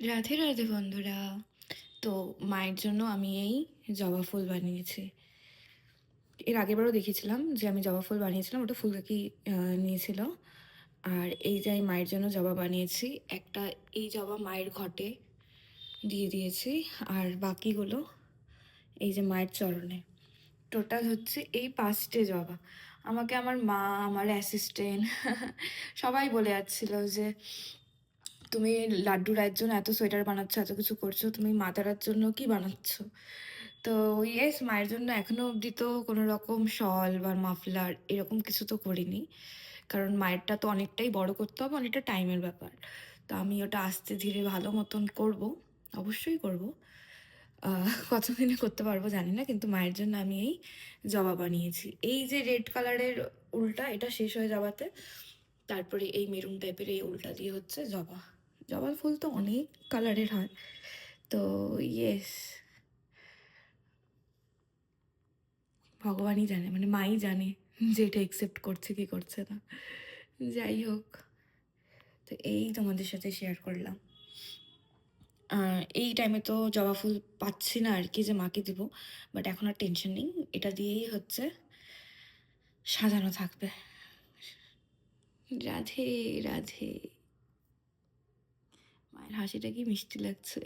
রাধে রাধে বন্ধুরা। তো মায়ের জন্য আমি এই জবা ফুল বানিয়েছি। এর আগেরবারও দেখেছিলাম যে আমি জবা ফুল বানিয়েছিলাম, ওটা ফুলকাকি নিয়েছিল। আর এই যে আমি মায়ের জন্য জবা বানিয়েছি, একটা এই জবা মায়ের ঘটে দিয়ে দিয়েছি, আর বাকিগুলো এই যে মায়ের চরণে। টোটাল হচ্ছে এই 5টে জবা। আমাকে আমার মা, আমার অ্যাসিস্ট্যান্ট সবাই বলে যাচ্ছিল যে তুমি লাড্ডু রায়ের জন্য এত সোয়েটার বানাচ্ছ, এত কিছু করছো, তুমি মা তারার জন্য কি বানাচ্ছ? তো ইয়েস, মায়ের জন্য এখনো অবধি তো কোনো রকম শল বা মাফলার এরকম কিছু তো করিনি, কারণ মায়েরটা তো অনেকটাই বড় করতে হবে, অনেকটা টাইমের ব্যাপার। তো আমি ওটা আস্তে ধীরে ভালো মতন করব, অবশ্যই করব। কতদিনে করতে পারবো জানি না, কিন্তু মায়ের জন্য আমি এই জবা বানিয়েছি। এই যে রেড কালারের উলটা, এটা শেষ হয়ে যাওয়াতে তারপরে এই মেরুন টাইপের এই উলটা দিয়ে হচ্ছে জবা। জবা ফুল তো অনেক কালারের হয়। তো ইয়েস, ভগবানই জানে, মানে মাই জানে যে এটা একসেপ্ট করছে কি করছে না। যাই হোক, তো এই তোমাদের সাথে শেয়ার করলাম। এই টাইমে তো জবা ফুল পাচ্ছি না আর কি, যে মাকে দিব। বাট এখন আর টেনশন নেই, এটা দিয়েই হচ্ছে সাজানো থাকবে। রাধে রাধে। মায়ের হাসিটা কি মিষ্টি লাগছে।